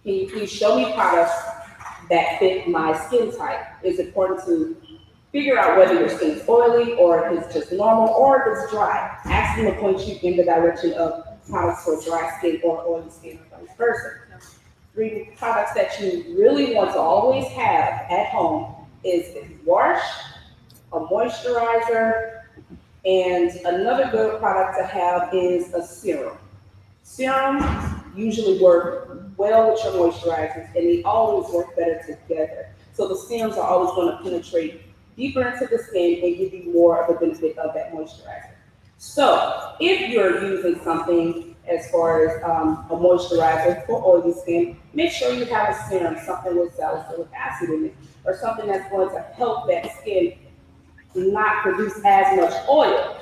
Can you please show me products that fit my skin type? It's important to figure out whether your skin is oily or if it's just normal or if it's dry. Ask them to point you in the direction of products for dry skin or oily skin or vice versa. 3 products that you really want to always have at home is a wash, a moisturizer, and another good product to have is a serum. Serums usually work well with your moisturizers, and they always work better together. So the serums are always going to penetrate deeper into the skin and give you more of the benefit of that moisturizer. So if you're using something as far as a moisturizer for oily skin, make sure you have a serum, something with salicylic acid in it, or something that's going to help that skin not produce as much oil.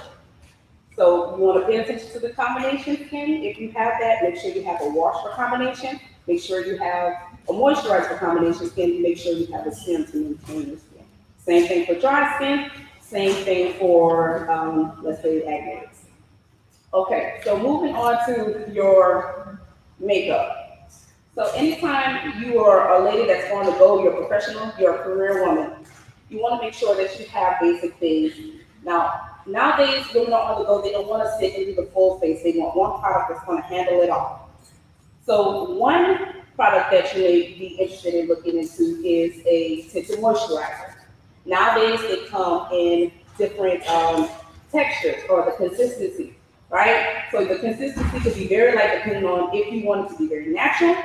So you want to pay attention to the combination skin. If you have that, make sure you have a wash for combination. Make sure you have a moisturizer for combination skin. Make sure you have a serum to maintain your skin. Same thing for dry skin. Same thing for, let's say, acne. Okay, so moving on to your makeup. So anytime you are a lady that's on the go, you're a professional, you're a career woman, you want to make sure that you have basic things. Now, nowadays, women are on the go, they don't want to sit and do the full face. They want one product that's going to handle it all. So one product that you may be interested in looking into is a tinted moisturizer. Nowadays, they come in different textures or the consistency, right? So the consistency could be very light depending on if you want it to be very natural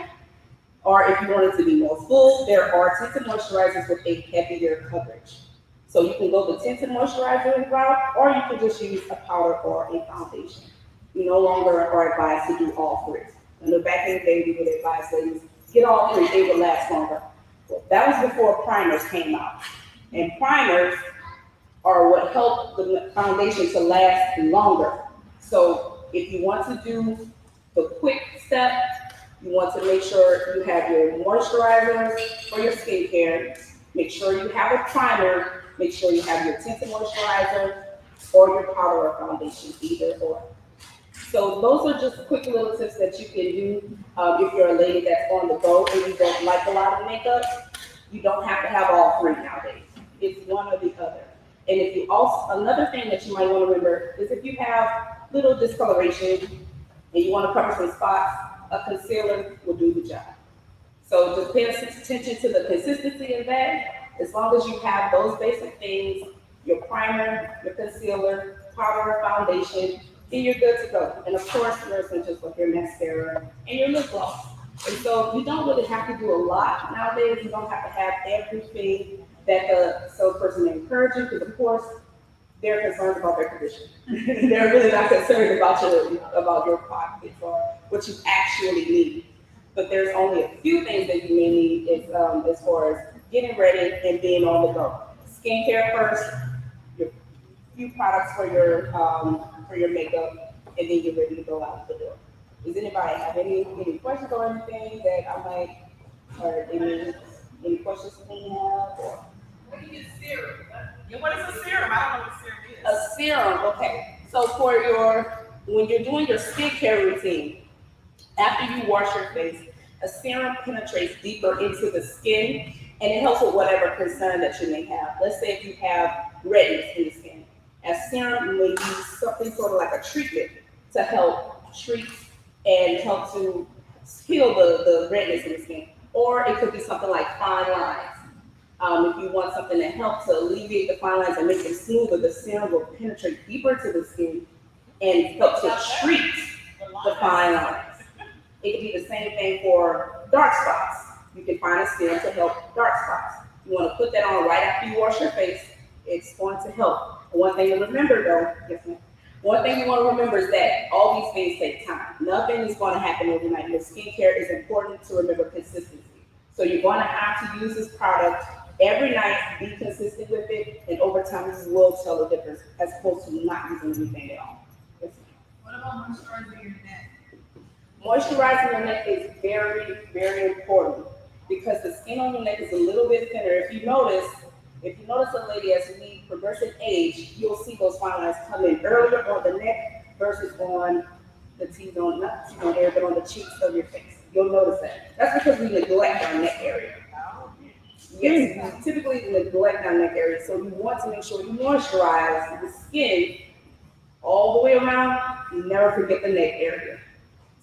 or if you want it to be more full. There are tinted moisturizers with a heavier coverage. So you can go the tinted moisturizer route, or you can just use a powder or a foundation. You no longer are advised to do all 3. In the back in the day, we would advise ladies, get all 3, they would last longer. Well, that was before primers came out. And primers are what help the foundation to last longer. So if you want to do the quick step, you want to make sure you have your moisturizers for your skincare. Make sure you have a primer. Make sure you have your tinted moisturizer or your powder or foundation, either or. So those are just quick little tips that you can do if you're a lady that's on the go and you don't like a lot of makeup. You don't have to have all 3 nowadays. It's one or the other. And if you also, another thing that you might want to remember is if you have little discoloration and you want to cover some spots, a concealer will do the job. So just pay attention to the consistency of that. As long as you have those basic things, your primer, your concealer, powder, foundation, then you're good to go. And of course, your essentials like your mascara and your lip gloss. And so you don't really have to do a lot nowadays. You don't have to have everything that the salesperson may encourage you, because of course, they're concerned about their condition. They're really not concerned about your pockets or what you actually need. But there's only a few things that you may need as far as getting ready and being on the go. Skincare first, your few products for your makeup, and then you're ready to go out the door. Does anybody have any questions or anything that I might, or any questions that you have? Or? What do you use serum? Yeah, what is a serum? I don't know what serum is. A serum, okay. So when you're doing your skincare routine, after you wash your face, a serum penetrates deeper into the skin and it helps with whatever concern that you may have. Let's say if you have redness in the skin, a serum may use something sort of like a treatment to help treat and help to heal the redness in the skin. Or it could be something like fine lines. If you want something that helps to alleviate the fine lines and make them smoother, the serum will penetrate deeper to the skin and help to treat the fine lines. It could be the same thing for dark spots. You can find a serum to help dark spots. You want to put that on right after you wash your face. It's going to help. One thing to remember though, yes ma'am. One thing you want to remember is that all these things take time. Nothing is going to happen overnight. Your skincare is important to remember consistency. So you're going to have to use this product every night, be consistent with it, and over time you will tell the difference as opposed to not using anything at all. Yes, what about moisturizing your neck? Moisturizing your neck is very, very important because the skin on your neck is a little bit thinner. If you notice a lady as we progress in age, you'll see those fine lines come in earlier on the neck versus on the T-zone, not T-zone area, but on the cheeks of your face. You'll notice that. That's because we neglect our neck area. Yes, we typically neglect our neck area, so you want to make sure you moisturize the skin all the way around. You never forget the neck area.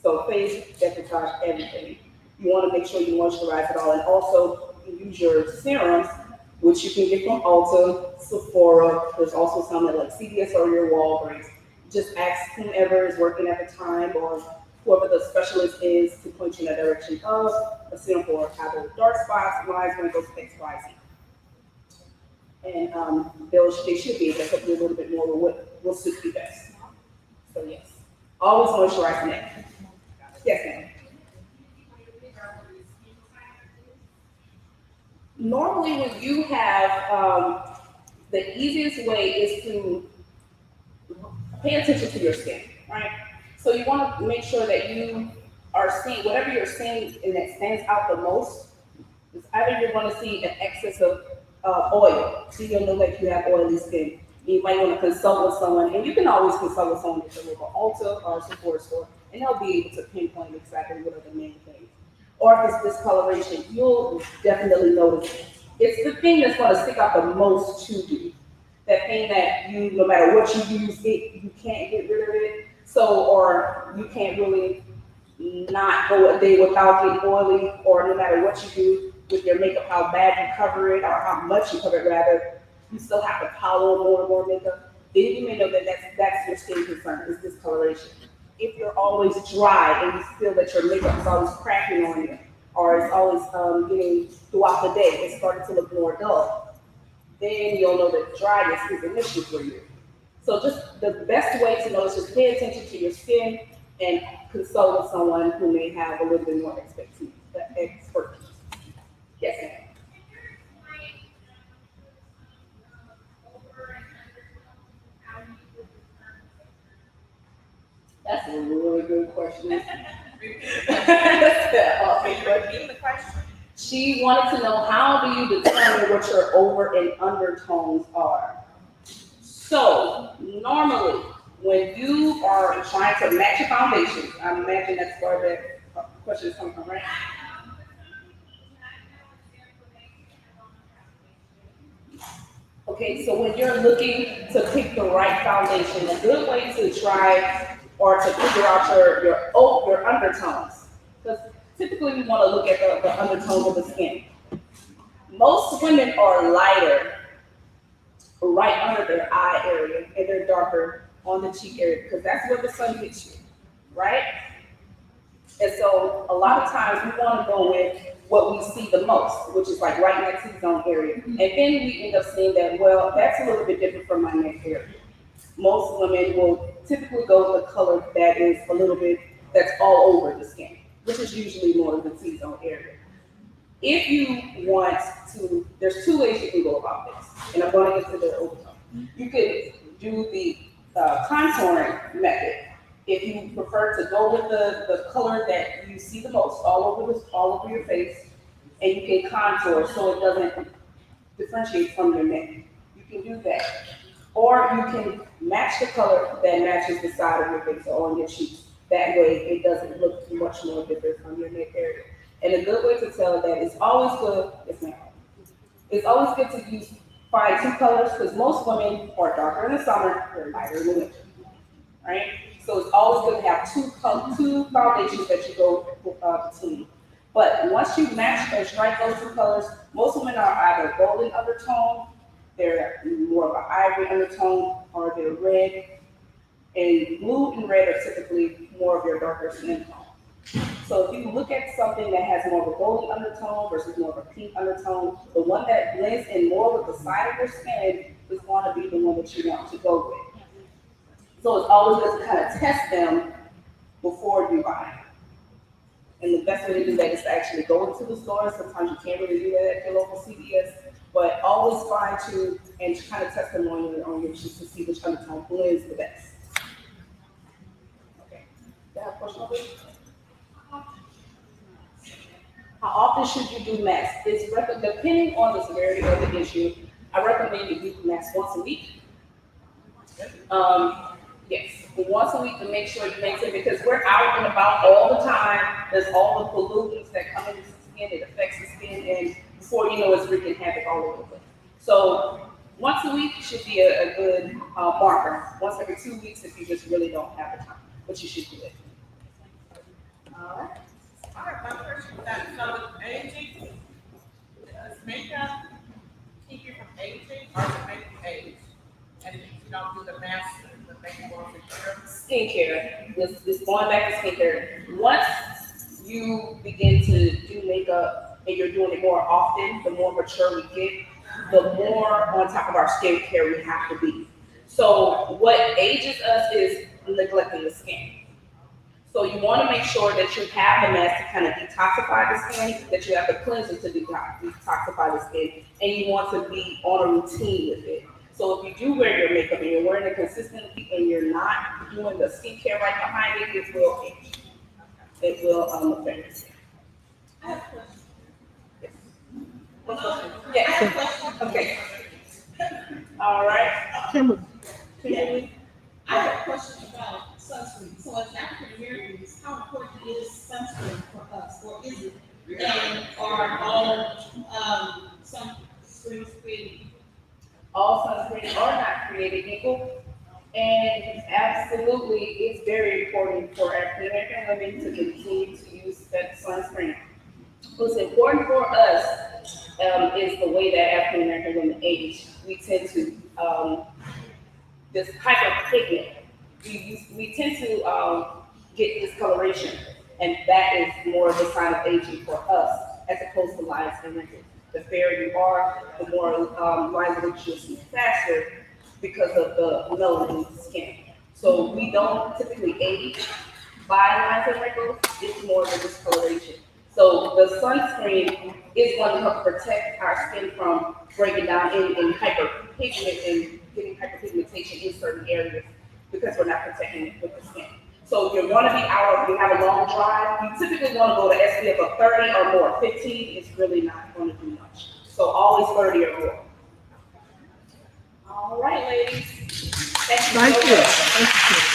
So face, decolletage, everything. You want to make sure you moisturize it all, and also you use your serums, which you can get from Ulta, Sephora. There's also some at like CVS or your Walgreens. Just ask whomever is working at the time or whoever the specialist is to point you in the direction of a serum for either dark spots, lines, wrinkles, X, Y, Z. And they should be able to help you a little bit more with what will suit you best. So yes, always moisturize the neck. Yes, ma'am. Normally, when you have the easiest way is to pay attention to your skin, right? So you want to make sure that you are seeing whatever you're seeing and that stands out the most. Is either you're going to see an excess of oil, so you'll know that you have oily skin. You might want to consult with someone, and you can always consult with someone at your local Ulta or support store, and they'll be able to pinpoint exactly what are the main things. Or if it's discoloration, you'll definitely notice it. It's the thing that's going to stick out the most to you. That thing that you, no matter what you use, you can't get rid of it. So, or you can't really not go a day without getting oily, or no matter what you do with your makeup, how bad you cover it, or how much you cover it rather, you still have to pile on more and more makeup. Then you may know that that's your skin concern, is discoloration. If you're always dry and you feel that your makeup is always cracking on you, or it's always getting throughout the day, it's starting to look more dull, then you'll know that dryness is an issue for you. So just the best way to know is just pay attention to your skin and consult with someone who may have a little bit more expertise. Yes, ma'am. That's a really good question. Repeat the question. She wanted to know, how do you determine what your over and undertones are? So normally, when you are trying to match a foundation, I imagine that's where that question is coming from, right? Okay, so when you're looking to pick the right foundation, a good way to try or to figure out your undertones, because typically we want to look at the undertones of the skin. Most women are lighter right under their eye area, and they're darker on the cheek area, because that's where the sun hits you, right? And so a lot of times we want to go with what we see the most, which is like right next to the zone area. And then we end up saying that, well, that's a little bit different from my neck area. Most women will typically go with a color that is a little bit, that's all over the skin, which is usually more of the T-zone area. If you want to, there's two ways you can go about this, and I'm going to get to the overtone. You could do the contouring method. If you prefer to go with the color that you see the most all over your face, and you can contour so it doesn't differentiate from your neck. You can do that. Or you can match the color that matches the side of your face or on your cheeks. That way it doesn't look much more different from your neck area. And a good way to tell that is always good, it's always good to find two colors, because most women are darker in the summer, they're lighter in the winter, right? So it's always good to have two foundations that you go between. But once you match and strike those two colors, most women are either golden undertone, they're more of an ivory undertone, or they're red. And blue and red are typically more of your darker skin tone. So if you look at something that has more of a golden undertone versus more of a pink undertone, the one that blends in more with the side of your skin is going to be the one that you want to go with. So it's always good to kind of test them before you buy. And the best way to do that is to actually go into the store. Sometimes you can't really do that at your local CVS, but always try to and kind of test them on your cheeks to see which undertone blends the best. Okay. Do you have a question over here? How often should you do masks? It's depending on the severity of the issue. I recommend you do masks once a week. Yes. once a week to make sure you maintain, because we're out and about all the time. There's all the pollutants that come into the skin, it affects the skin, and before you know it's wreaking havoc all over the place. So once a week should be a good marker. Once every 2 weeks if you just really don't have the time, but you should do it. All right. All right, my question is that, so with aging, does makeup keep you from aging or does it make you age? And if you don't do the master, the make more mature? Skincare. This going back to skincare. Once you begin to do makeup and you're doing it more often, the more mature we get, the more on top of our skincare we have to be. So what ages us is neglecting the skin. So you want to make sure that you have the mask to kind of detoxify the skin, that you have the cleanser to detoxify the skin, and you want to be on a routine with it. So if you do wear your makeup and you're wearing it consistently and you're not doing the skincare right behind it, it will age. It will affect the skin. I have a question. Yes. What question? Yes. Okay. All right. Kimberly. I have a question about sunscreen. So as African Americans, how important is sunscreen for us, or is it? And are all sunscreens created? All sunscreens are not created equal, and absolutely, it's very important for African American women to continue to use that sunscreen. What's important for us is the way that African American women age. We tend to this hyperpigment. We tend to get discoloration, and that is more of a sign of aging for us, as opposed to lines and wrinkles. The fairer you are, the more lines and wrinkles you'll see faster because of the melanin in the skin. So we don't typically age by lines and wrinkles, it's more of a discoloration. So the sunscreen is going to help protect our skin from breaking down in hyperpigment and getting hyperpigmentation in certain areas because we're not protecting it with the skin. So if you want to be out, if you have a long drive, you typically want to go to SPF of 30 or more. 15 is really not going to do much. So always 30 or more. All right, ladies. Thank you. Thank you.